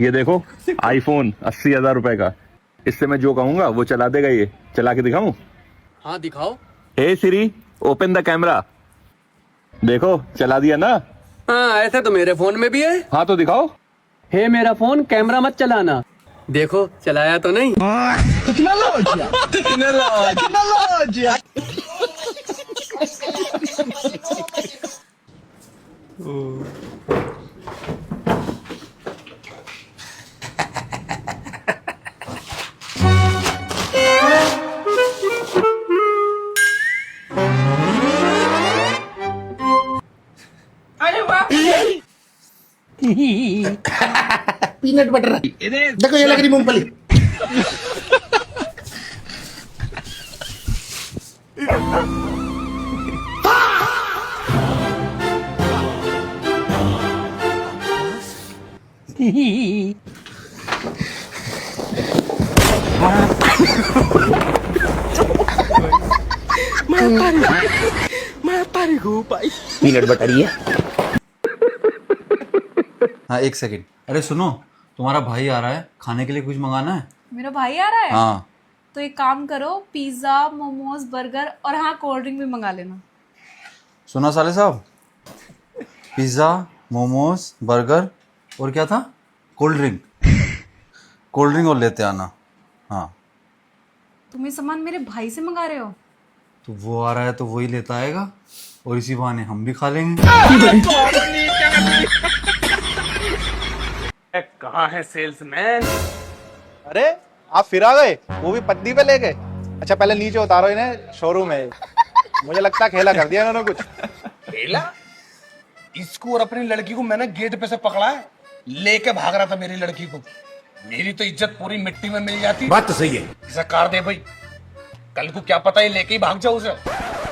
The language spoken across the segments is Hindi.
ये देखो आईफोन 80,000 रुपए का। इससे मैं जो कहूंगा वो चला देगा। ये चला के दिखाऊं? हाँ दिखाओ। हे सिरी, ओपन द कैमरा। देखो चला दिया ना। हाँ ऐसे तो मेरे फोन में भी है। हाँ तो दिखाओ। हे मेरा फोन कैमरा मत चलाना। देखो चलाया तो नहीं। पीनट बटर देखो, ये लग रही मूंगफली। पीनट बटर ही है। हाँ एक सेकंड, अरे सुनो, तुम्हारा भाई आ रहा है, खाने के लिए कुछ मंगाना है। मेरा भाई आ रहा है? हाँ तो एक काम करो, पिज्जा, मोमोज, बर्गर और हाँ कोल्ड ड्रिंक भी मंगा लेना। सुना साले साहब, पिज़्ज़ा, मोमोज, बर्गर और क्या था, कोल्ड ड्रिंक। कोल्ड ड्रिंक और लेते आना। हाँ तुम ये सामान मेरे भाई से मंगा रहे हो? तो वो आ रहा है तो वही लेता आएगा और इसी बहाने हम भी खा लेंगे। कहाँ है सेल्समैन? अरे आप फिर आ गए, वो भी पत्नी पे लेके। अच्छा पहले नीचे उतारो इन्हें, शोरूम है। मुझे लगता है खेला कर दिया इन्होंने कुछ। खेला? इसको और अपनी लड़की को मैंने गेट पे से पकड़ा है, लेके भाग रहा था मेरी लड़की को। मेरी तो इज्जत पूरी मिट्टी में मिल जाती। बात तो सही है। इसे कार दे भाई, कल को क्या पता है लेके ही भाग जाओ उसे।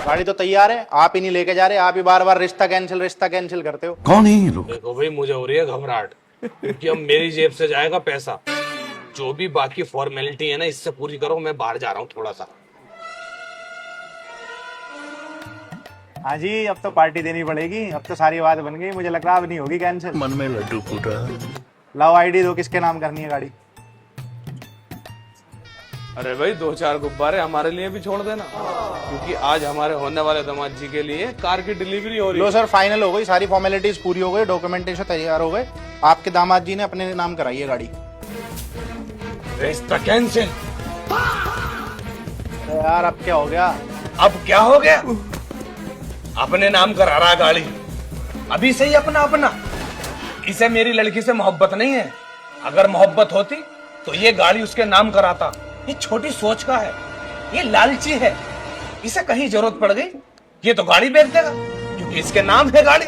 गाड़ी तो तैयार है, आप ही नहीं लेके जा रहे। आप ही बार बार रिश्ता कैंसिल करते हो। कौन है ये लोग? देखो भाई, मुझे हो रही है घबराहट, क्योंकि अब मेरी जेब से जाएगा पैसा। जो भी बाकी फॉर्मेलिटी है ना, इससे पूरी करो, मैं बाहर जा रहा हूँ थोड़ा सा। हाँ जी, अब तो पार्टी देनी पड़ेगी। अब तो सारी बात बन गई। मुझे लग रहा अब नहीं होगी कैंसिल। मन में लड्डू फूटा। लाओ आईडी दो, किसके नाम करनी है गाड़ी? अरे भाई 2-4 गुब्बारे हमारे लिए भी छोड़ देना, क्योंकि आज हमारे होने वाले दामाद जी के लिए कार की डिलीवरी हो रही है। लो सर, फाइनल हो गई, सारी फॉर्मेलिटीज पूरी हो गई, डॉक्यूमेंटेशन तैयार हो गए। आपके दामाद जी ने अपने नाम कराई है गाड़ी। रिश्ता कैंसिल? यार अब क्या हो गया? अब क्या हो गया? अपने नाम करा रहा गाड़ी, अभी से ही अपना अपना। इसे मेरी लड़की से मोहब्बत नहीं है। अगर मोहब्बत होती तो ये गाड़ी उसके नाम कराता। ये छोटी सोच का है, ये लालची है। इसे कहीं जरूरत पड़ गई, ये तो गाड़ी बेच देगा, क्योंकि इसके नाम है गाड़ी।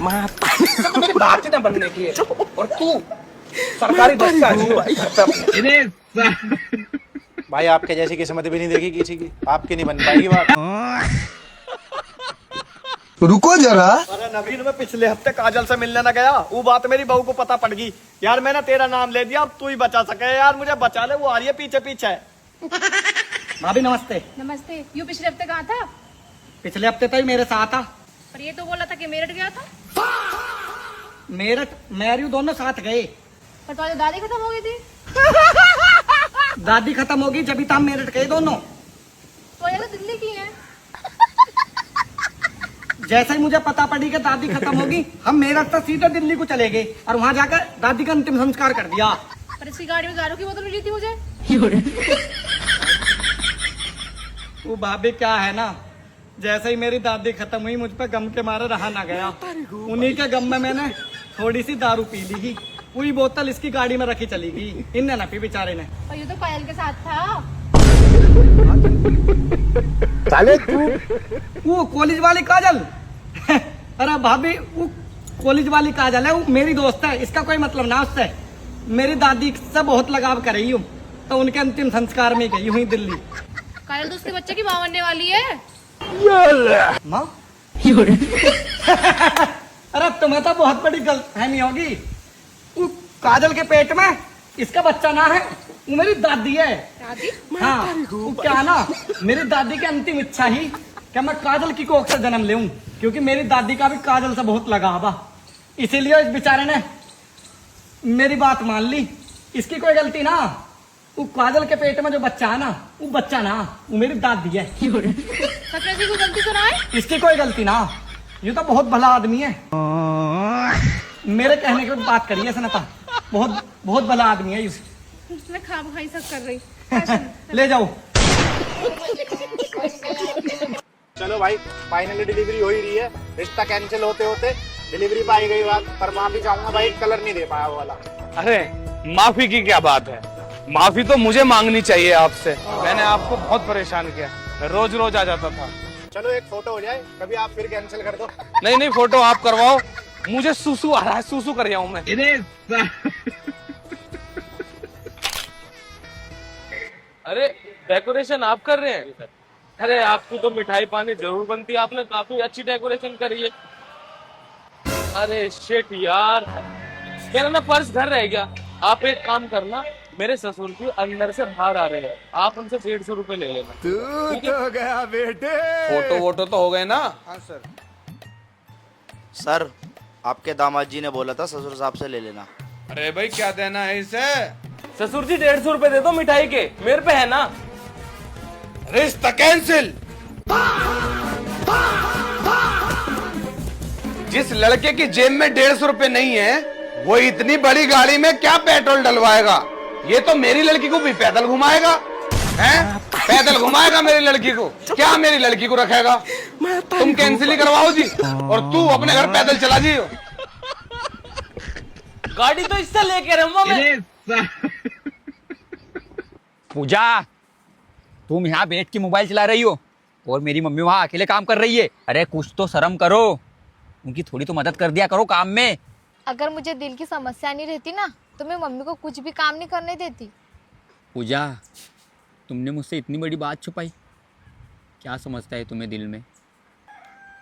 मेरी बात ही ना बनने की है। और तू सरकारी बस का भाई आपके जैसी किस्मत भी नहीं देखी किसी की, आपकी नहीं बन पाएगी बात। रुको जरा। अरे नवीन, मैं पिछले हफ्ते काजल से मिलने न गया, वो बात मेरी बहू को पता पड़ गई। यार मैंने तेरा नाम ले दिया, अब तू ही बचा सके। यार मुझे बचा ले, वो आ रही है पीछे पीछे। भाभी नमस्ते। नमस्ते। यू पिछले हफ्ते कहाँ था? पिछले हफ्ते तो ही मेरे साथ था। पर ये तो बोला था कि मेरठ गया था। मेरठ मैरियो दोनों साथ गए। पर तुम्हारी दादी खत्म हो गई थी। दादी खत्म होगी जब हम मेरठ गए दोनों। तो ये तो दिल्ली की है। जैसे ही मुझे पता पड़ी कि दादी खत्म होगी, हम मेरठ से सीधे दिल्ली को चले गए और वहां जाकर दादी का अंतिम संस्कार कर दिया। पर इसकी गाड़ी में दारू की बोतल मिली थी मुझे। वो भाभी क्या है ना, जैसे ही मेरी दादी खत्म हुई, मुझ पर गम के मारे रहा ना गया। उन्हीं के गम में मैंने थोड़ी सी दारू पी ली ही। पूरी बोतल इसकी गाड़ी में रखी चली गई, इनने ना पी बेचारे ने। और ये तो पायल के साथ था। साले तू वो कॉलेज वाली काजल। अरे भाभी, वो कॉलेज वाली काजल है, वो मेरी दोस्त है, इसका कोई मतलब ना उससे। मेरी दादी से बहुत लगाव कर रही हूँ, तो उनके अंतिम संस्कार में गई हुई दिल्ली। काजल तो उसके बच्चे की मां बनने वाली है। माँ? अरे तुम्हें तो बहुत बड़ी गलतफहमी होगी। वो काजल के पेट में इसका बच्चा ना है, वो मेरी दादी है। दादी? हाँ, वो क्या ना, मेरी दादी की अंतिम इच्छा ही कि मैं काजल की कोख से जन्म लेऊं, क्योंकि मेरी दादी का भी काजल से बहुत लगाव है। इसीलिए इस बेचारे ने मेरी बात मान ली, इसकी कोई गलती ना। वो काजल के पेट में जो बच्चा है ना, वो बच्चा ना, वो मेरी दादी है। सपना जी को गलती तो ना है? इसकी कोई गलती ना, ये तो बहुत भला आदमी है। मेरे कहने की बात करिए सनता, बहुत बहुत भला आदमी है ये। मैं खाम खाई सब कर रही। ले जाओ। चलो भाई, फाइनली डिलीवरी हो ही रही है। रिश्ता कैंसिल होते होते डिलीवरी पे आई गई बात, पर माफी चाहूंगा भाई, कलर नहीं दे पाया वो वाला। अरे माफी की क्या बात है, माफी तो मुझे मांगनी चाहिए आपसे। मैंने आपको बहुत परेशान किया, मैं रोज रोज आ जाता था। चलो एक फोटो हो जाए, कभी आप फिर कैंसिल कर दो। नहीं नहीं, फोटो आप करवाओ, मुझे सूसू आ रहा है, सूसू कर रहा हूं मैं। अरे डेकोरेशन आप कर रहे हैं? अरे आपकी तो मिठाई पानी जरूर बनती है, आपने काफी अच्छी डेकोरेशन करी है। अरे शिट यार, मेरा ना पर्स घर रह गया। आप एक काम करना, मेरे ससुर की अंदर से बाहर आ रहे हैं, आप उनसे 150 रुपए ले लेना। तू तो गया बेटे। फोटो वोटो तो हो गए ना? हाँ सर। सर, आपके दामाद जी ने बोला था ससुर साहब से ले लेना। अरे भाई क्या देना है इसे? ससुर जी 150 रुपए दे दो मिठाई के, मेरे पे है ना। रिश्ता कैंसिल। जिस लड़के की जेब में 150 रुपए नहीं है, वो इतनी बड़ी गाड़ी में क्या पेट्रोल डलवाएगा? ये तो मेरी लड़की को भी पैदल घुमाएगा, हैं? पैदल घुमाएगा मेरी लड़की को, क्या मेरी लड़की को रखेगा? तुम कैंसिल ही करवाओ जी, और तू अपने घर पैदल चला जी। गाड़ी तो इससे लेके रहूंगा मैं। पूजा, तुम यहाँ बैठ के मोबाइल चला रही हो और मेरी मम्मी वहाँ अकेले काम कर रही है। अरे कुछ तो शर्म करो, उनकी थोड़ी तो मदद कर दिया करो काम में। अगर मुझे दिल की समस्या नहीं रहती ना, तो मैं मम्मी को कुछ भी काम नहीं करने देती। पूजा, तुमने मुझसे इतनी बड़ी बात छुपाई, क्या समझता है तुम्हें दिल में?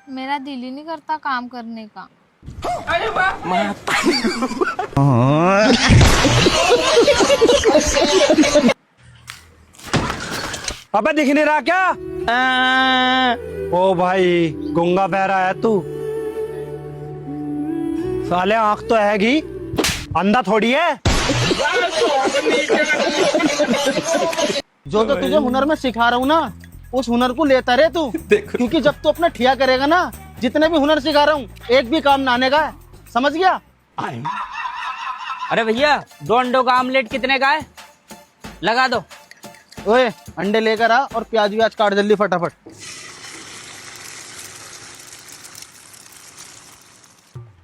मेरा दिल ही नहीं करता काम करने का। अबे दिख नहीं रहा क्या? ओ भाई, गूंगा बहरा है तू? साले आंख तो हैगी, अंधा थोड़ी है। जो तो तुझे हुनर में सिखा रहा हूँ ना, उस हुनर को लेता रहे तू, क्योंकि जब तू अपना ठिया करेगा ना, जितने भी हुनर सिखा रहा हूँ, एक भी काम ना आने का है, समझ गया? अरे भैया, 2 अंडों का आमलेट कितने का है? लगा दो। ओए, अंडे लेकर आ और प्याज व्याज काट जल्दी फटाफट।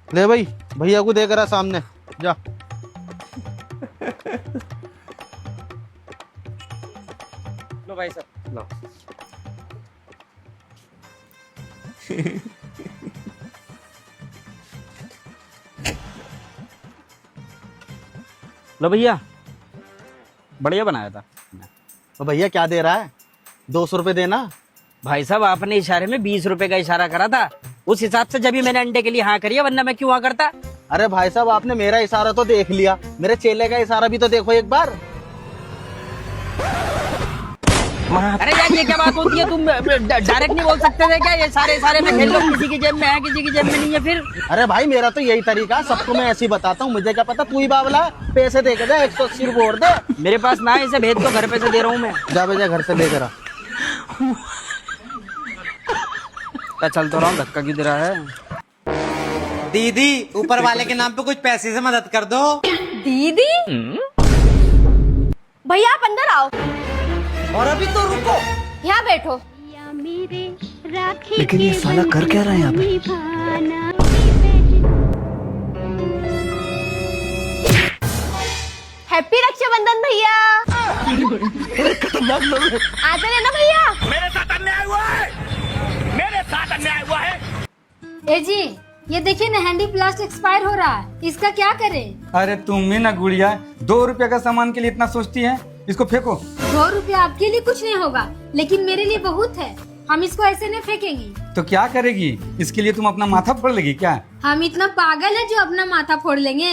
ले भाई, भैया को देकर आ सामने जा। लो भाई साहब, लो। लो भैया, बढ़िया बनाया था। तो भैया क्या दे रहा है? 200 रुपए देना। भाई साहब, आपने इशारे में 20 रुपए का इशारा करा था, उस हिसाब से जब ही मैंने अंडे के लिए हाँ करी है, वरना मैं क्यों हाँ करता? अरे भाई साहब, आपने मेरा इशारा तो देख लिया, मेरे चेले का इशारा भी तो देखो एक बार। अरे यार, ये क्या बात होती है? तुम डायरेक्ट नहीं बोल सकते थे क्या? ये सारे में खेल लो, किसी की जेब में है, किसी की जेब में नहीं है। फिर अरे भाई, मेरा तो यही तरीका, सबको मैं ऐसे ही बताता हूँ। मुझे क्या पता, तू ही बावला, पैसे दे के जा, 180 रुपए और दे। मेरे पास ना है, इसे भेज दो, घर पे से दे रहा हूँ मैं। जा बेजा, घर से लेकर आ। चल तो रहा हूँ, धक्का क्यों दे रहा है? दीदी, ऊपर वाले के नाम पे कुछ पैसे से मदद कर दो। दीदी, भैया आप अंदर आओ। और अभी तो रुको, यहाँ बैठो। लेकिन ये साला कर क्या रहा है यहाँ पे? हैप्पी रक्षाबंधन भैया। आते रहना भैया। मेरे साथ अन्याय हुआ है, मेरे साथ अन्याय हुआ है। ए जी, ये देखिए ना, हैंडी प्लास्ट एक्सपायर हो रहा है, इसका क्या करें? अरे तुम ही ना गुड़िया, 2 रुपए का सामान के लिए इतना सोचती है, इसको फेंको। 2 रुपया आपके लिए कुछ नहीं होगा, लेकिन मेरे लिए बहुत है। हम इसको ऐसे नहीं फेंकेंगे। तो क्या करेगी? इसके लिए तुम अपना माथा फोड़ लेगी क्या? हम इतना पागल है जो अपना माथा फोड़ लेंगे।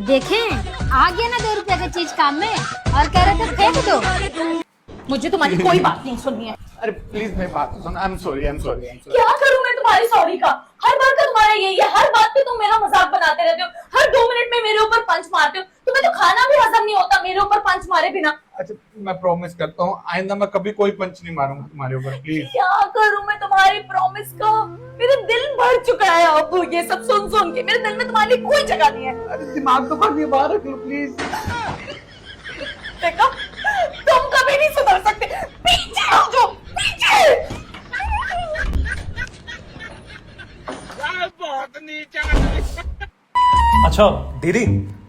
देखें, आ गया ना 2 रुपया का चीज काम में, और कह रहे थे फेंक दो। मुझे तुम्हारी कोई बात नहीं सुननी है। अरे प्लीज मेरी बात सुन। आई एम सॉरी, क्या करूँ मैं? तुम्हारी सॉरी का, हर बार का तुम्हारा यही है, हर बात पे तुम मेरा मजाक बनाते रहते हो, हर 2 मिनट में मेरे ऊपर पंच मारते हो, तुम्हें तो खाना भी हजम नहीं होता मेरे ऊपर पंच मारे बिना। अच्छा मैं प्रॉमिस करता हूँ आइंदा मैं कभी कोई पंच नहीं मारूंगा तुम्हारे ऊपर, प्लीज। क्या करूं मैं तुम्हारी प्रॉमिस का, मेरा दिल भर चुका है अब ये सब सुन सुन के, मेरे दिल में तुम्हारे लिए कोई जगह नहीं है। अरे दिमाग तो पर बाहर रख लो प्लीज। देखो तुम कभी नहीं सुधर सकते, पीछे हो जाओ, पीछे। अच्छा दीदी,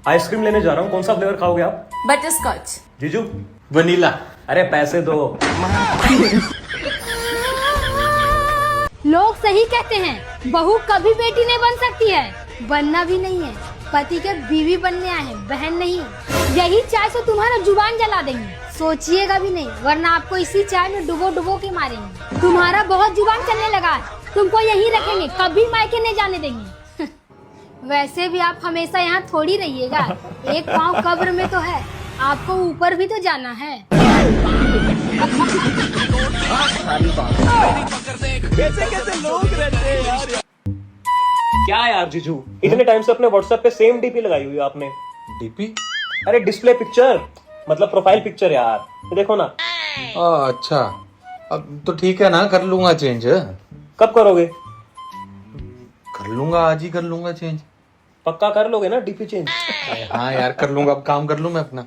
आइसक्रीम लेने जा रहा हूँ, कौन सा फ्लेवर खाओगे आप? Butterscotch. जीजू वनीला। अरे पैसे दो। लोग सही कहते हैं, बहू कभी बेटी नहीं बन सकती है, बनना भी नहीं है, पति के बीवी बनने आए हैं, बहन नहीं। यही चाय से तुम्हारा जुबान जला देंगे, सोचिएगा भी नहीं, वरना आपको इसी चाय में डुबो डुबो के मारेंगे। तुम्हारा बहुत जुबान चलने लगा है, तुमको यहीं रखेंगे, कभी मायके नहीं जाने देंगे। वैसे भी आप हमेशा यहाँ थोड़ी रहिएगा, एक पाँव कब्र में तो है, आपको ऊपर भी तो जाना है। कैसे लोग रहते हैं यार। क्या यार जीजू, इतने टाइम से अपने व्हाट्सएप पे सेम डीपी लगाई हुई है आपने। डीपी? अरे डिस्प्ले पिक्चर, मतलब प्रोफाइल पिक्चर यार, ये देखो ना। अच्छा अब तो ठीक है ना, कर लूंगा चेंज। कब करोगे? कर लूंगा, आज ही कर लूंगा चेंज। पक्का कर लोगे ना डीपी चेंज? हाँ यार कर लूंगा, अब काम कर लूं मैं अपना।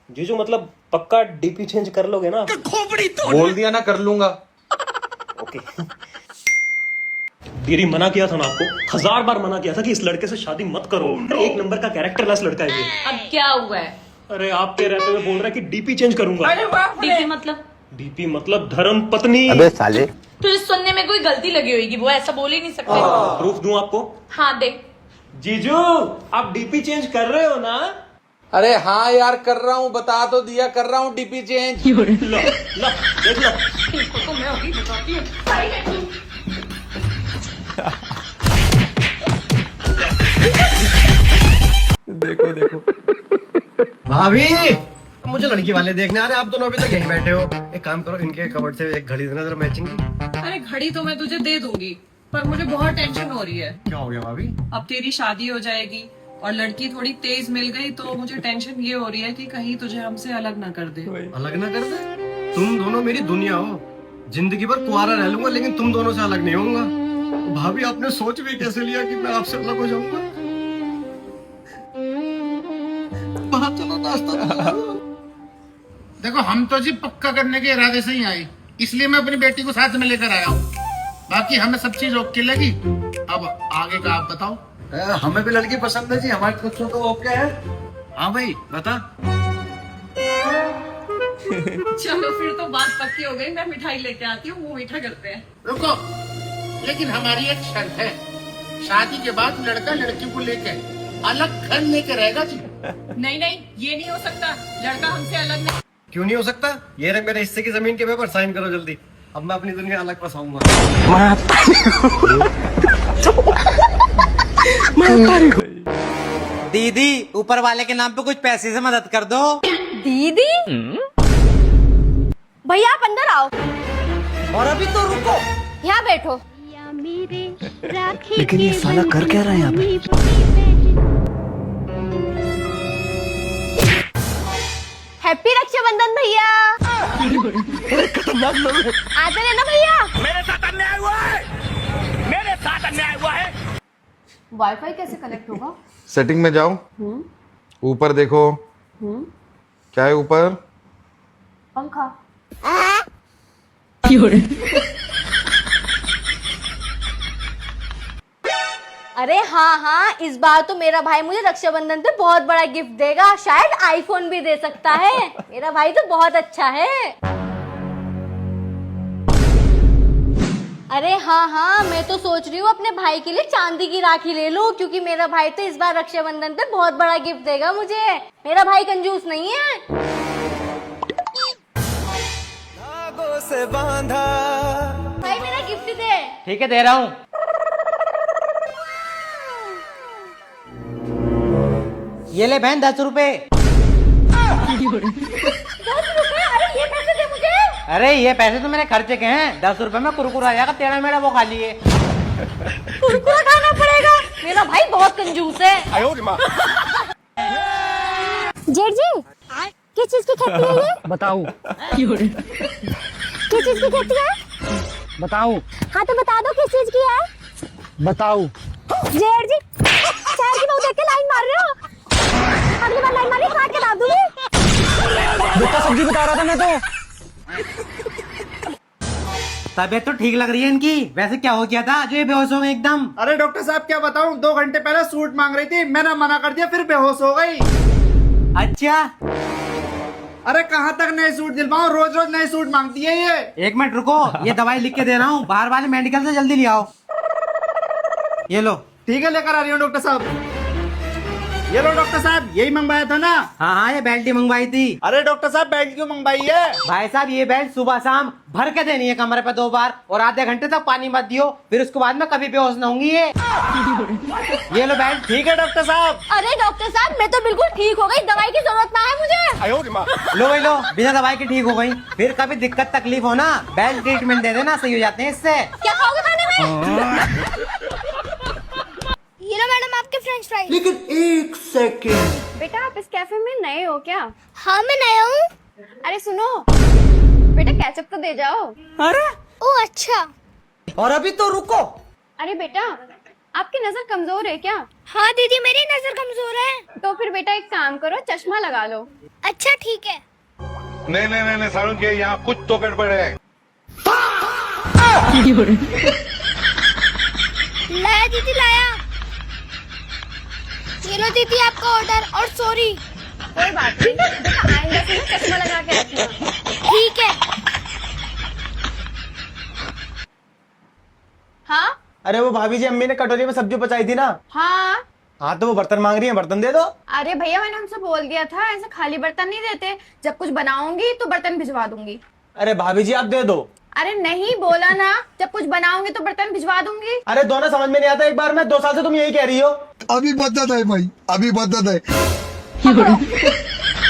जीजू मतलब पक्का डीपी चेंज कर लोगे ना? बोल दिया ना कर लूंगा। ओके। दीदी मना किया था ना आपको, 1000 बार मना किया था कि इस लड़के से शादी मत करो, एक नंबर का कैरेक्टरलेस लड़का है ये। अब क्या हुआ है? अरे आपके रहते हुए बोल रहा है कि डीपी चेंज करूंगा। डीपी मतलब? डीपी मतलब धर्म पत्नी। अबे साले। तुझे सुनने में कोई गलती लगी होगी, वो ऐसा बोल ही नहीं सकते। प्रूफ दूं आपको? हाँ दे। जीजू आप डीपी चेंज कर रहे हो ना? अरे हाँ यार कर रहा हूँ, बता तो दिया कर रहा हूँ डीपी चेंज। लो देख लो। तो मैं अभी बताती हूँ। देखो देखो भाभी मुझे लड़की वाले देखने आ रहे, आप दोनों अभी तक यहीं बैठे हो। एक काम करो, इनके कबर्ड से एक घड़ी देना जरा मैचिंग की। अरे घड़ी तो मैं तुझे दे दूंगी, पर मुझे बहुत टेंशन हो रही है। क्या हो गया भाभी? अब तेरी शादी हो जाएगी और लड़की थोड़ी तेज मिल गई, तो मुझे टेंशन ये हो रही है कि कहीं तुझे हमसे अलग ना कर दे। अलग ना कर दे? तुम दोनों मेरी दुनिया हो, जिंदगी भर कुंवारा रह लूंगा लेकिन तुम दोनों से अलग नहीं होऊंगा। भाभी आपने सोच भी कैसे लिया कि मैं आपसे अलग हो जाऊंगा? बाहर चलो, नाश्ता। देखो हम तो जी पक्का करने के इरादे से ही आए, इसलिए मैं अपनी बेटी को साथ में लेकर आया हूँ। बाकी हमें सब चीज ओके लगी, अब आगे का आप बताओ। हमें भी लड़की पसंद है जी, हमारे कुछ तो ओके है। हाँ भाई बता। चलो फिर तो बात पक्की हो गई, मैं मिठाई लेके आती हूँ, वो मीठा करते हैं। रुको, लेकिन हमारी एक शर्त है, शादी के बाद लड़का लड़की को लेकर अलग घर लेकर रहेगा जी। नहीं नहीं, ये नहीं हो सकता, लड़का हमसे अलग नहीं। क्यों नहीं हो सकता? ये रहे मेरे हिस्से की जमीन के पेपर, साइन करो जल्दी, अब मैं अपनी दुनिया अलग बसाऊंगा। दीदी ऊपर वाले के नाम पे कुछ पैसे से मदद कर दो। दीदी? भैया आप अंदर आओ। और अभी तो रुको, यहाँ बैठो। लेकिन ये साला कर क्या रहा है यहाँ पे? हैप्पी रक्षाबंधन भैया। आते रहना भैया। मेरे साथ अन्याय हुआ है, मेरे साथ अन्याय हुआ है। वाईफाई कैसे कनेक्ट होगा? सेटिंग में जाओ, ऊपर देखो। क्या है ऊपर? पंखा। अरे हाँ हाँ, इस बार तो मेरा भाई मुझे रक्षाबंधन पे बहुत बड़ा गिफ्ट देगा, शायद आईफोन भी दे सकता है। मेरा भाई तो बहुत अच्छा है। अरे हाँ हाँ, मैं तो सोच रही हूँ अपने भाई के लिए चांदी की राखी ले लूं, क्योंकि मेरा भाई तो इस बार रक्षाबंधन पे बहुत बड़ा गिफ्ट देगा मुझे। मेरा भाई कंजूस नहीं है। धागों से बांधा। भाई मेरा गिफ्ट दे। ठीक है दे रहा हूँ। ये ले बहन 10 रुपए। 10 रुपए? अरे ये पैसे दे मुझे। अरे ये पैसे तो मैंने खर्चे के हैं, 10 रुपए में कुरकुरा आएगा, तेरा मेरा वो खा लिए। कुरकुरा खाना पड़ेगा। मेरा भाई बहुत कंजूस है। जेठ जी किस चीज की खेती है ये? बताओ किस चीज की खेती है? बताओ हाँ तो बता दो किस चीज की है? बताओ। जेठ जी शहर की बहू देख के लाइन मार रहे हो। अगली बार लाइन मारी काट के दाब दूंगी। बेटा सब्जी बता रहा था मैं तो। तबीयत तो ठीक लग रही है इनकी। वैसे क्या हो गया था जो ये बेहोश हो गए एकदम? अरे डॉक्टर साहब क्या बताऊं, 2 घंटे पहले सूट मांग रही थी, मैंने मना कर दिया, फिर बेहोश हो गई। अच्छा अरे कहाँ तक नए सूट दिलवाऊं, रोज रोज नए सूट मांगती है ये। 1 मिनट रुको, ये दवाई लिख के दे रहा हूँ, बाहर वाले मेडिकल से जल्दी ले आओ। ये लो। ठीक है लेकर आ रही हूँ डॉक्टर साहब। ये लो डॉक्टर साहब, यही मंगवाया था ना? हाँ हाँ ये बेल्ट ही मंगवाई थी। अरे डॉक्टर साहब बेल्ट क्यों मंगवाई है? भाई साहब ये बेल्ट सुबह शाम भर के देनी है कमरे पे 2 बार, और आधे घंटे तक पानी मत दियो, फिर उसके बाद में कभी बेहोश ना होंगी ये लो बेल्ट। ठीक है डॉक्टर साहब। अरे डॉक्टर साहब मैं तो बिल्कुल ठीक हो गई, दवाई की जरूरत ना है मुझे। लो भाई लो, बिना दवाई के ठीक हो गई। फिर कभी दिक्कत तकलीफ हो ना, बेल्ट ट्रीटमेंट दे देना, सही हो जाते हैं इससे। क्या खाओगे खाने में? ये लो मैडम आपके फ्रेंच फ्राइज। लेकिन 1 सेकेंड। बेटा आप इस कैफे में नए हो क्या? हाँ मैं नया हूँ। अरे सुनो बेटा कैचअप तो दे जाओ। अरे ओ अच्छा। और अभी तो रुको। अरे बेटा आपकी नजर कमजोर है क्या? हाँ दीदी मेरी नजर कमजोर है। तो फिर बेटा एक काम करो, चश्मा लगा लो। अच्छा ठीक है। नहीं सारुण के यहाँ कुछ तो गड़बड़ है। लाया दीदी लाया। ये लो दीदी आपका ऑर्डर और सॉरी। कोई बात नहीं बेटा, आएंगे से चश्मा लगा के रखना। ठीक है। हाँ अरे वो भाभी जी अम्मी ने कटोरी में सब्जी बचाई थी ना? हाँ। हाँ तो वो बर्तन मांग रही है, बर्तन दे दो। अरे भैया मैंने उनसे बोल दिया था ऐसे खाली बर्तन नहीं देते, जब कुछ बनाऊंगी तो बर्तन भिजवा दूंगी। अरे भाभी जी आप दे दो। अरे नहीं बोला ना, जब कुछ बनाऊंगी तो बर्तन भिजवा दूंगी। अरे दोनों समझ में नहीं आता एक बार में, 2 साल से तुम यही कह रही हो। अभी बदत है भाई, अभी बदत है।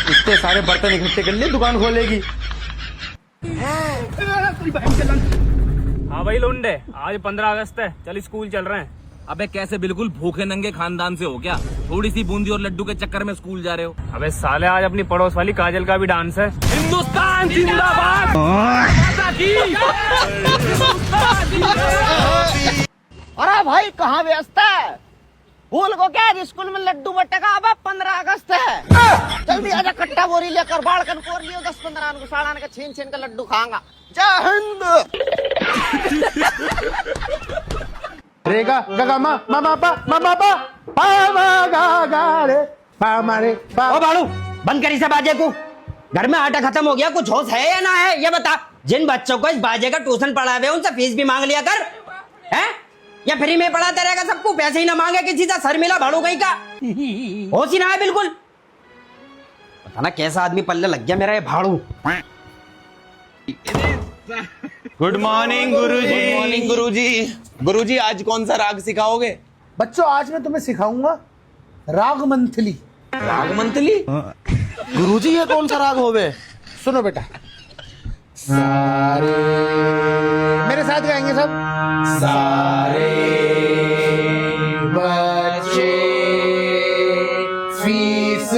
इतने सारे बर्तन इकट्ठे कर लिए, दुकान खोलेगी। हाँ भाई लुंडे, आज 15 अगस्त है, चल स्कूल चल रहे हैं। अबे कैसे बिल्कुल भूखे नंगे खानदान से हो क्या? थोड़ी सी बूंदी और लड्डू के चक्कर में स्कूल जा रहे हो? अबे साले आज अपनी पड़ोस वाली काजल का भी डांस है। हिंदुस्तान जिंदाबाद। अरे भाई कहाँ व्यस्त है? भूल को क्या स्कूल में लड्डू बट्टे का? अब 15 अगस्त है। जल्दी आजा, कट्टा बोरी लेकर बाढ़ कर लियो 10-15 को साड़ान का छीन छीन का लड्डू खाऊंगा। जय हिंद। रेगा गगा मा मा पा गा गा रे पा मारे पा। ओ बालू बंद करी से बाजे को। घर में आटा खत्म हो गया, कुछ होश है या ना है ये बता। जिन बच्चों को इस बाजे का ट्यूशन पढ़ावे उनसे फीस भी मांग लिया कर, हैं? या फ्री में पढ़ाते रहेगा सबको, पैसे ही ना मांगे किसी से, सर मिला भाड़ू कहीं का। होश ही ना है बिल्कुल। पता ना कैसा आदमी पल्ले लग गया मेरा ये भाड़ू। गुड मॉर्निंग गुरुजी। गुड मॉर्निंग गुरुजी। गुरुजी आज कौन सा राग सिखाओगे? बच्चों आज मैं तुम्हें सिखाऊंगा राग मंथली। राग मंथली? गुरुजी ये कौन सा राग होवे? सुनो बेटा, सारे मेरे साथ गाएंगे सब। सारे बच्चे फीस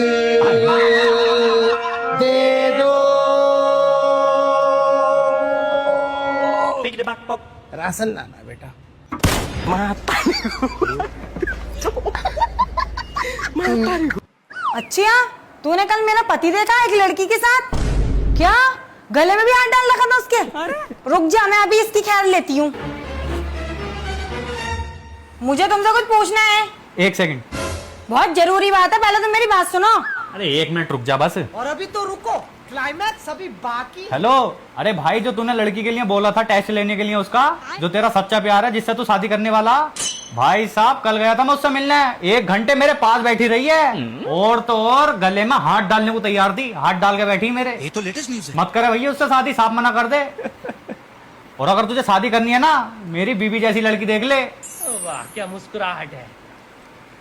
दे दो। रासन लाना बेटा। अच्छा तूने कल मेरा पति देखा एक लड़की के साथ? क्या गले में भी हाथ डाल रखा था उसके? रुक जा मैं अभी इसकी ख्याल लेती हूँ। मुझे तुमसे कुछ पूछना है। 1 सेकंड। बहुत जरूरी बात है, पहले तो मेरी बात सुनो। अरे 1 मिनट रुक जा बस। और अभी तो रुको, क्लाइमैक्स अभी बाकी। हेलो, अरे भाई जो तूने लड़की के लिए बोला था टेस्ट लेने के लिए, उसका जो तेरा सच्चा प्यार है जिससे तू शादी करने वाला, भाई साहब कल गया था मैं उससे मिलने। 1 घंटे मेरे पास बैठी रही है, और तो और गले में हाथ डालने को तैयार थी, हाथ डाल के बैठी मेरे। ये तो लेटेस्ट न्यूज़ है। मत करे भैया उससे शादी, साफ मना कर दे। और अगर तुझे शादी करनी है ना, मेरी बीबी जैसी लड़की देख ले। वाह क्या मुस्कुराहट है।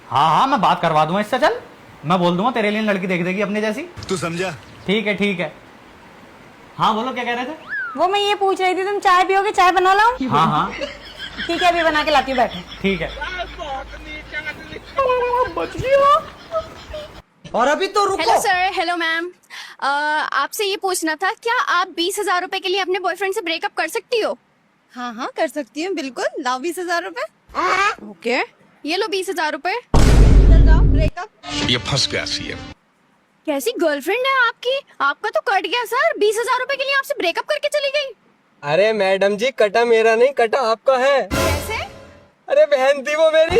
हाँ हाँ मैं बात करवा दूंगा इससे, चल मैं बोल दूंगा तेरे लिए लड़की देख देगी अपने जैसी। तू समझा? ठीक है ठीक है। हाँ बोलो क्या कह रहे थे? वो मैं ये पूछ रही थी तुम चाय पियोगे, चाय बना लाऊं? हाँ हाँ ठीक है, अभी बना के लाती हूँ, बैठो। ठीक है। और अभी तो रुको। Hello sir. Hello ma'am. आपसे ये पूछना था, क्या आप 20,000 रुपए के लिए अपने बॉयफ्रेंड से ब्रेकअप कर सकती हो? हाँ हाँ कर सकती हूँ, बिल्कुल। लाओ 20,000 रुपए। ओके, ये लो 20,000 रुपए। ब्रेकअप। ये फंस गया सीएम। कैसी गर्लफ्रेंड है आपकी? आपका तो कट गया सर। 20,000 रुपए के लिए आपसे ब्रेकअप करके चली गई। अरे मैडम जी, कटा मेरा नहीं, कटा आपका है। कैसे? अरे बहन थी वो मेरी।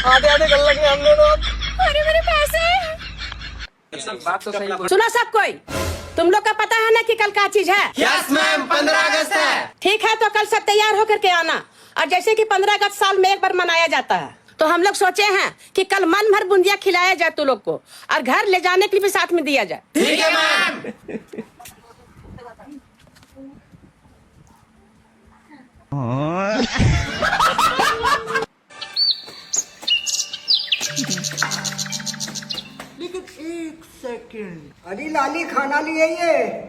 आधे आधे कर लगे हम दोनों। अरे मेरे पैसे। बात तो सही। सुनो सब कोई, तुम लोग का पता है ना कि कल क्या चीज है? यस मैम, 15 अगस्त है। ठीक है, तो कल सब तैयार होकर के आना। और जैसे कि 15 अगस्त साल में एक बार मनाया जाता है, तो हम लोग सोचे हैं कि कल मन भर बुंदिया खिलाया जाए तू लोग को, और घर ले जाने के लिए भी साथ में दिया जाए। ठीक है मैम। लेकिन एक सेकंड, अरे लाली खाना लिए ये।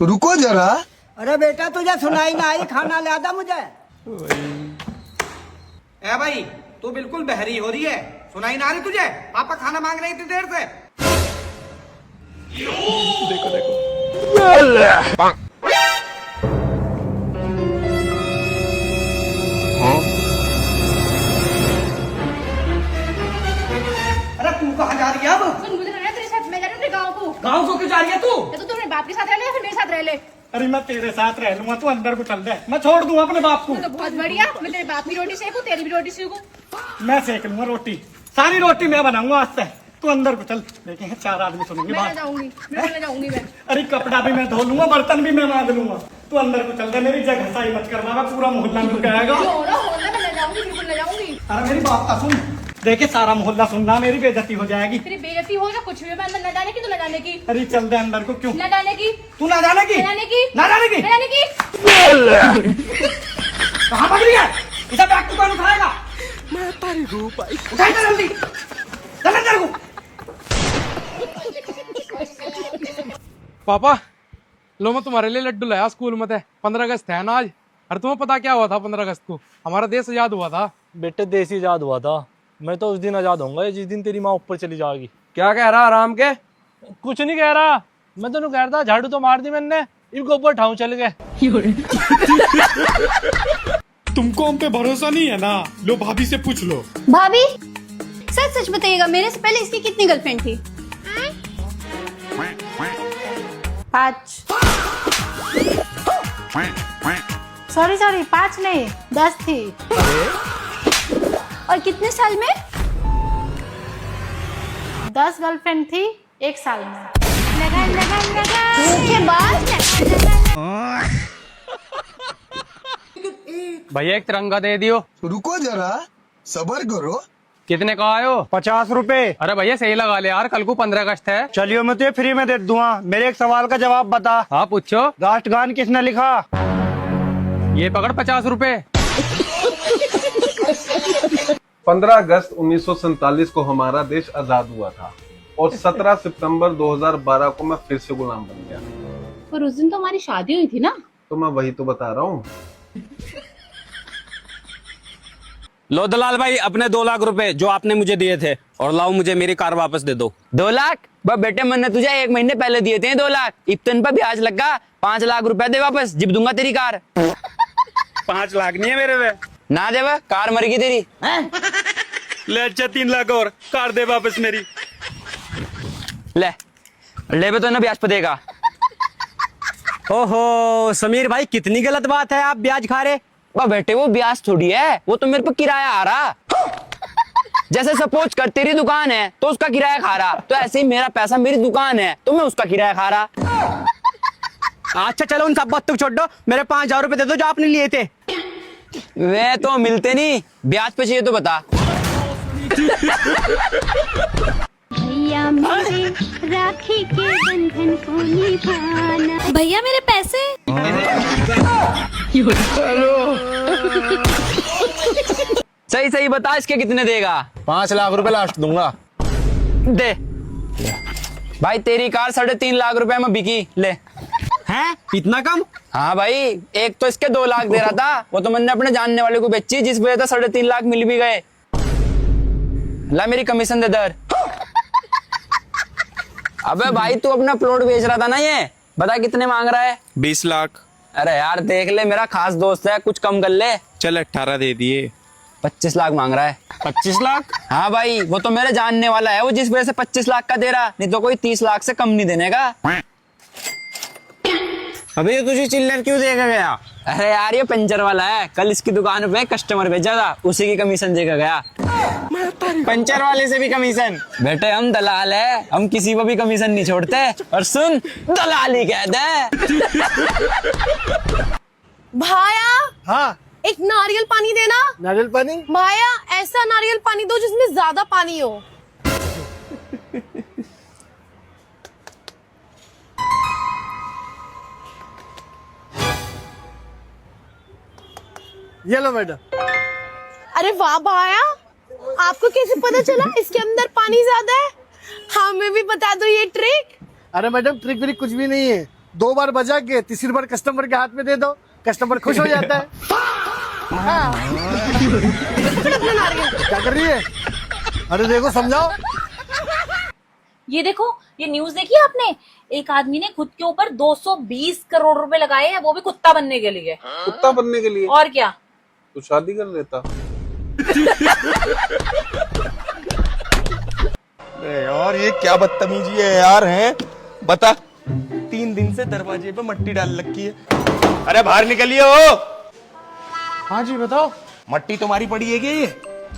रुको जरा। अरे बेटा तुझे सुनाई ना आई, खाना ले आता मुझे। ए भाई, तू बिल्कुल बहरी हो रही है, सुनाई ना आ रही तुझे? पापा खाना मांग रहे इतनी देर से। देखो देखो। अरे तू कहाँ जा रही है अब? मुझे लग रहा है तेरे साथ मैं जा रही हूँ गाँव को। गाँव को क्यों जा रही है तू? या तो तुम्हारे बाप के साथ रह ले या फिर मेरे साथ रह ले। अरे मैं तेरे साथ रह लूंगा, तू अंदर को चल दे, मैं छोड़ दूंगा अपने बाप को। तो बहुत बढ़िया, मैं तेरे बाप की रोटी सेकूं, तेरी भी रोटी सेकूं। मैं सेक लूंगा रोटी, सारी रोटी मैं बनाऊंगा आज से। तू अंदर को चल, देखेंगे 4 आदमी सुनेंगे मैं बात। जाऊंगी, मैं जाऊंगी मैं। अरे कपड़ा भी मैं धो लूंगा, बर्तन भी मैं मांज लूंगा। तू अंदर को चल दे, मेरी जगह सही मत करवा, पूरा मोहल्ला मिल जाएगा। मैं ले जाऊंगी, बिल्कुल ले जाऊंगी। अरे मेरी बात का सुन, देखे सारा मोहल्ला सुनना, मेरी बेइज्जती हो जाएगी। तेरी बेइज्जती हो या कुछ भी, मैं अंदर न जाने की तो न जाने की। अरे चल दे अंदर को। क्यों न जाने की? तू ना जाने की? न जाने की? ना जाने की? न जाने की? कहाँ भाग रही है? इसे बैग को कौन उठाएगा? मैं तारी रूप आई। उठाई दे जल्दी, चल अंदर को। पापा लो, मैं तुम्हारे लिए लड्डू लाया स्कूल में। 15 अगस्त है ना आज। और तुम्हें पता क्या हुआ था 15 अगस्त को? हमारा देश आजाद हुआ था। बेटे देश ही आजाद हुआ था। मैं तो उस दिन आजाद होऊंगा जिस दिन तेरी माँ ऊपर चली जाएगी। क्या कह रहा आराम के? कुछ नहीं कह रहा, मैं तो कह रहा था झाड़ू तो मार दी मैंने, इनको ऊपर ठाऊ चल गए। तुमको हम पे भरोसा नहीं है ना? लो भाभी से पूछ लो। भाभी सच सच बताइएगा, मेरे से पहले इसकी कितनी गर्लफ्रेंड थी? 5। सॉरी 5 नहीं, 10 थी। और कितने साल में? 10 गर्लफ्रेंड थी 1 साल में। लगा लगा लगा के बाद भैया एक तिरंगा दे दियो। रुको जरा, सबर करो। कितने का आयो? 50 रुपए। अरे भैया सही लगा ले यार, कल को 15 अगस्त है। चलियो मैं तुझे फ्री में दे दूंगा। मेरे एक सवाल का जवाब बता। हाँ पूछो। राष्ट्रगान किसने लिखा? ये पकड़ 50 रुपए। 15 अगस्त 1947 को हमारा देश आजाद हुआ था और 17 सितंबर 2012 को मैं फिर से गुलाम बन गया। पर उस दिन तो हमारी शादी हुई थी ना? तो मैं वही तो बता रहा हूँ। लो दलाल भाई, अपने 2 लाख रुपए जो आपने मुझे दिए थे, और लाओ मुझे मेरी कार वापस दे दो। 2 लाख? बेटे मैंने तुझे 1 महीने पहले दिए थे 2 लाख। इतने पर ब्याज लगा, 5 लाख रुपए दे वापस, जिप दूंगा तेरी कार। 5 लाख नहीं है मेरे पे। ना दे बे, कार मर गई तेरी। ले अच्छा 3 लाख और कार दे वापस मेरी। ले बे, तो ना ब्याज पे देगा। ओहो समीर भाई, कितनी गलत बात है, आप ब्याज खा रहे। बेटे वो ब्याज थोड़ी है, वो तो मेरे पे किराया आ रहा। जैसे सपोज कर तेरी दुकान है तो उसका किराया खा रहा, तो ऐसे ही मेरा पैसा, मेरी दुकान है तो मैं उसका किराया खा रहा। अच्छा चलो उन सब बातों को छोड़ दो, मेरे 5,000 रुपए दे दो जो आपने लिए थे। वे तो मिलते नहीं, ब्याज पे चाहिए तो बता। भैया मेरे राखी के बंधन को निभाना। भैया मेरे पैसे। सही सही बता, इसके कितने देगा? 5 लाख रुपए लास्ट दूंगा। दे भाई, तेरी कार 3.5 लाख रुपए में बिकी। ले हैं? इतना कम? हाँ भाई, एक तो इसके 2 लाख दे रहा था, वो तो मैंने अपने जानने वाले को बेची, जिस वजह से 3.5 लाख मिल भी गए। ला मेरी कमीशन दे दर। अबे भाई तू अपना प्लॉट बेच रहा था ना, ये बता कितने मांग रहा है? 20 लाख। अरे यार देख ले, मेरा खास दोस्त है, कुछ कम कर ले। चल 18 दे दिए। 25 लाख मांग रहा है। 25 लाख? हाँ भाई, वो तो मेरे जानने वाला है, वो जिस वजह से 25 लाख का दे रहा, नहीं तो कोई 30 लाख से कम नहीं देने का। अबे ये तुझे चिल्लर क्यों देगा गया? अरे यार ये पंचर वाला है, कल इसकी दुकान पे कस्टमर भेजा था, उसी की कमीशन देकर गया। पंचर वाले से भी कमीशन? बेटे हम दलाल है, हम किसी को भी कमीशन नहीं छोड़ते, और सुन दलाल ही कह दे। भाया, हाँ एक नारियल पानी देना। नारियल पानी? भाया ऐसा नारियल पानी दो जिसमें ज्यादा पानी हो। ये लो मैडम। अरे वाह भाया, आपको कैसे पता चला इसके अंदर पानी ज्यादा है? हमें भी बता दो ये ट्रिक। अरे मैडम ट्रिक व्रिक कुछ भी नहीं है, 2 बार बजा के तीसरी बार कस्टमर के हाथ में दे दो, कस्टमर खुश हो जाता है। क्या कर रही है? अरे देखो समझाओ। ये देखो, ये न्यूज देखी आपने? एक आदमी ने खुद के ऊपर 220 करोड़ रुपए लगाए हैं, वो भी कुत्ता बनने के लिए। कुत्ता बनने के लिए? और क्या, तो शादी कर लेता। यार ये क्या बदतमीजी है यार, हैं? बता, 3 दिन से दरवाजे पे मट्टी डाल रखी है। अरे बाहर निकलिए हो। हाँ जी बताओ। मट्टी तुम्हारी पड़ी है क्या ये?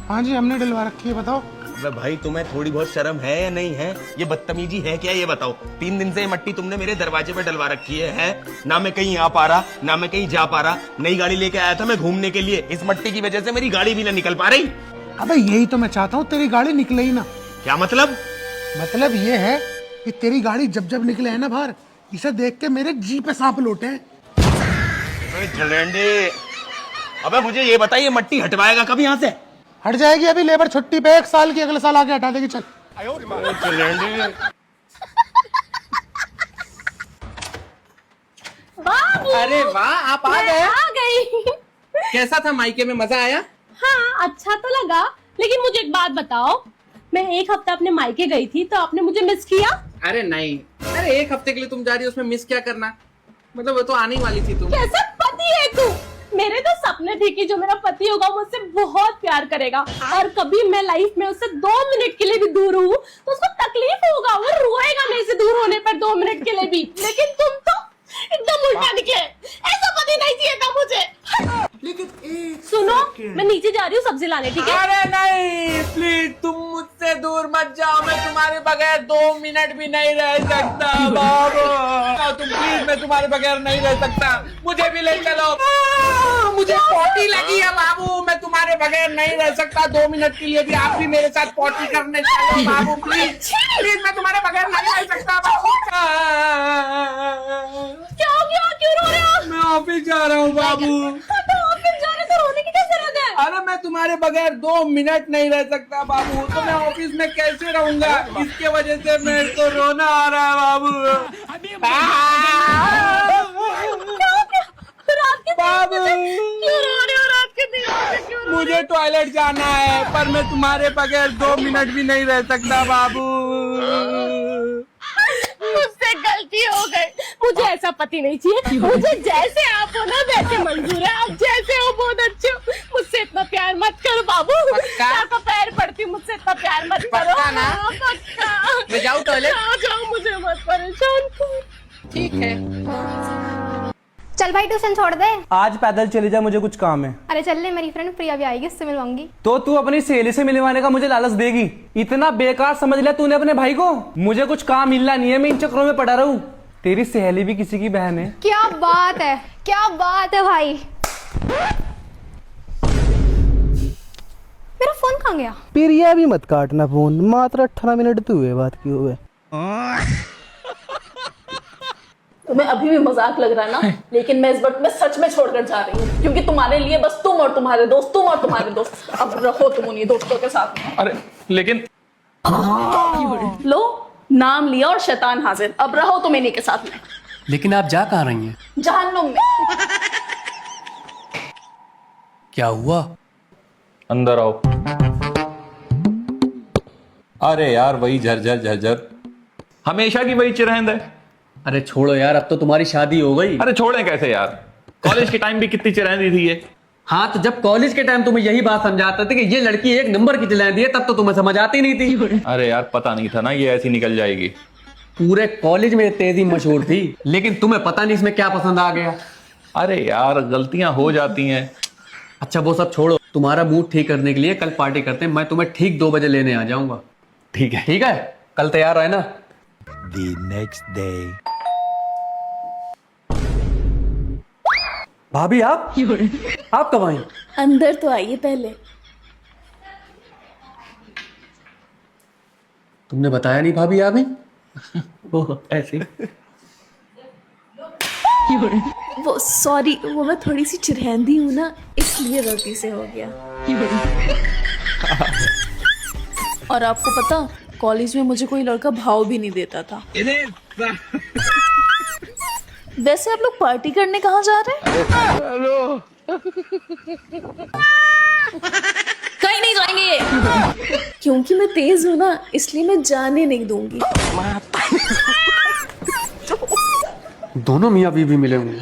हाँ जी हमने डलवा रखी है, बताओ। अबे भाई तुम्हें थोड़ी बहुत शर्म है या नहीं है? ये बदतमीजी है क्या, ये बताओ। 3 दिन से ये मट्टी तुमने मेरे दरवाजे पे डलवा रखी है? ना मैं कहीं आ पा रहा, ना मैं कहीं जा पा रहा। नई गाड़ी लेके आया था मैं घूमने के लिए, इस मट्टी की वजह से मेरी गाड़ी भी ना निकल पा रही। अबे यही तो मैं चाहता हूँ, तेरी गाड़ी निकले ही ना। क्या मतलब? मतलब ये है कि तेरी गाड़ी जब जब निकले है ना बाहर, इसे देख के मेरे जी पे सांप लौटे। अबे मुझे ये बताइए, मट्टी हटवाएगा कब यहाँ से? हट जाएगी, अभी लेबर छुट्टी पे 1 साल की, अगले साल आके हटा देगी। चल। अरे वाह, आप आ गए। आ गई। कैसा था मायके में, मजा आया? हाँ अच्छा तो लगा, लेकिन मुझे एक बात बताओ, मैं 1 हफ्ता अपने मायके गई थी तो आपने मुझे मिस किया? अरे नहीं, अरे 1 हफ्ते के लिए तुम जा रही हो, उसमें मिस क्या करना, मतलब वो तो आने ही वाली थी तुम। कैसा पति है तू? मेरे तो सपने थे कि जो मेरा पति होगा मुझसे बहुत प्यार करेगा, और कभी मैं लाइफ में उससे 2 मिनट के लिए भी दूर हूँ तो उसको तकलीफ होगा, वो रोएगा मेरे से दूर होने पर 2 मिनट के लिए भी। लेकिन तुम तो एकदम उल्टा निकले, ऐसा पति नहीं चाहिए था मुझे। लेकिन सुनो, मैं नीचे जा रही हूँ सब्जी लाने, ठीक है? अरे नहीं प्लीज, तुम मुझसे दूर मत जाओ, मैं तुम्हारे बगैर 2 मिनट भी नहीं रह सकता बाबू। तुम प्लीज, मैं तुम्हारे बगैर नहीं रह सकता, मुझे भी ले चलो। मुझे पॉटी लगी है बाबू, मैं तुम्हारे बगैर नहीं रह सकता 2 मिनट के लिए भी। आप भी मेरे साथ पॉटी करने चलो बाबू, प्लीज प्लीज, मैं तुम्हारे बगैर नहीं रह सकता बाबू। क्या हो गया, क्यों रो रहे हो? मैं ऑफिस जा रहा हूँ बाबू। ऑफिस जा रहे तो रोने की क्या जरूरत है? अरे मैं तुम्हारे बगैर 2 मिनट नहीं रह सकता बाबू, तो मैं ऑफिस में कैसे रहूंगा? इसके वजह से मेरे को रोना आ रहा है बाबू। बाबू क्यों रो रहे हो रात के दिन? मुझे टॉयलेट जाना है, पर मैं तुम्हारे बगैर 2 मिनट भी नहीं रह सकता बाबू। मुझसे गलती हो गई, मुझे ऐसा पति नहीं चाहिए। मुझे जैसे आप हो ना वैसे मंजूर है, आप जैसे हो बहुत अच्छे हो। मुझसे इतना प्यार मत करो बाबू, आपका पैर पड़ती हूँ, मुझसे इतना प्यार मत करो। पक्का ना? पक्का। मैं जाऊँ टॉयलेट? जाओ, मुझे मत परेशान करो। ठीक है। चल भाई ट्यूशन छोड़ दे। आज पैदल चली जा, मुझे कुछ काम है। अरे चल ले, मेरी फ्रेंड प्रिया भी आएगी, उससे मिलवाऊंगी। तो तू अपनी सहेली से मिलवाने का मुझे लालच देगी? इतना बेकार समझ लिया तूने अपने भाई को? मुझे कुछ काम मिलना नहीं है, मैं इन चक्रों में पड़ा रहूं। तेरी सहेली भी किसी की बहन है। क्या बात है, क्या बात है भाई। मेरा फोन कहाँ गया? प्रिया भी मत काटना फोन, मात्र 18 मिनट तो हुए बात की हुए। तुम्हें अभी भी मजाक लग रहा है ना? लेकिन मैं इस वक्त में सच में छोड़कर जा रही हूँ, क्योंकि तुम्हारे लिए बस तुम और तुम्हारे दोस्त, तुम और तुम्हारे दोस्त। अब रहो तुम उन्हीं दोस्तों के साथ में। अरे लेकिन लो, नाम लिया और शैतान हाजिर, अब रहो तुम इन्हीं के साथ में। लेकिन आप जा कहाँ रही हैं? जहन्नुम में। क्या हुआ? अंदर आओ। अरे यार वही झरझर झरझर, हमेशा की वही चिरहंद है। अरे छोड़ो यार, अब तो तुम्हारी शादी हो गई। अरे छोड़ें कैसे यार, कॉलेज के टाइम भी कितनी चिरहंदी थी ये। हाँ तो जब कॉलेज के टाइम तुम्हें यही बात समझाते थे कि ये लड़की एक नंबर की चिल्लाती है, तब तो तुम्हें समझ आती नहीं थी। अरे यार पता नहीं था ना ये ऐसी निकल जाएगी। पूरे कॉलेज में तेजी मशहूर थी, लेकिन तुम्हें पता नहीं इसमें क्या पसंद आ गया। अरे यार गलतियां हो जाती हैं। अच्छा वो सब छोड़ो, तुम्हारा मूड ठीक करने के लिए कल पार्टी करते हैं। मैं तुम्हें ठीक 2 बजे लेने आ जाऊंगा। ठीक है। ठीक है, कल तैयार है ना? The next day. भाभी आप कब आई? अंदर तो आइए पहले। तुमने बताया नहीं भाभी आ गई? वो ऐसे वो सॉरी, वो मैं थोड़ी सी चिरहंदी हूँ ना, इसलिए गलती से हो गया। और आपको पता, कॉलेज में मुझे कोई लड़का भाव भी नहीं देता था। वैसे आप लोग पार्टी करने कहाँ जा रहे हैं? कहीं नहीं जाएंगे। क्योंकि मैं तेज हूँ ना, इसलिए मैं जाने नहीं दूंगी। दोनों मियाँ बीवी मिले हुए।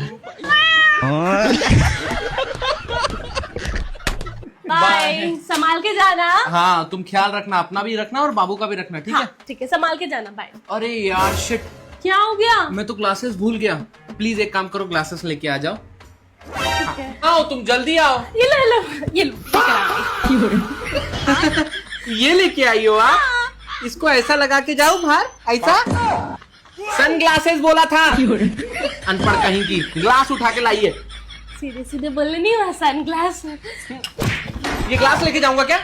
बाय, संभाल के जाना। हाँ तुम ख्याल रखना, अपना भी रखना और बाबू का भी रखना, ठीक है? ठीक है, संभाल के जाना। बाय। अरे यार शिट, क्या हो गया? मैं तो ग्लासेस भूल गया। प्लीज एक काम करो, ग्लासेस लेके आ जाओ। आओ तुम जल्दी आओ। ये लो, ये लो, लेकर आ गई। ये लेके आई हो आप? इसको ऐसा लगा के जाओ बाहर, ऐसा? सन ग्लासेस बोला था। अनपढ़ कहीं की, ग्लास उठा के लाइए। सीधे सीधे बोलने नहीं हुआ, सन ग्लास। ये ग्लास लेके जाऊंगा क्या?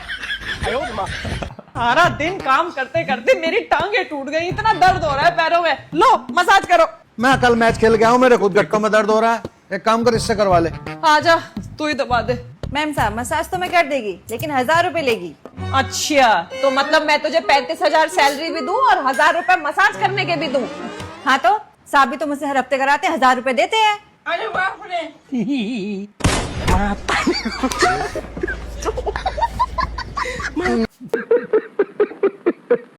सारा दिन काम करते करते मेरी टांगे टूट गई, इतना दर्द हो रहा है पैरों में। लो मसाज करो। मैं कल मैच खेल गया हूँ, मेरे खुद गट्टों में दर्द हो रहा है। एक काम कर, इससे करवा ले। आजा, तू ही दबा दे। मैम साहब मसाज तो मैं कर देगी, लेकिन 1000 रुपए लेगी। अच्छा, तो मतलब मैं तुझे 35,000 सैलरी भी दूं और 1000 रुपए मसाज करने के भी दूं? हाँ तो साहब भी तो मुझसे हर हफ्ते कराते हैं, 1000 रुपए देते हैं। अरे बाप रे।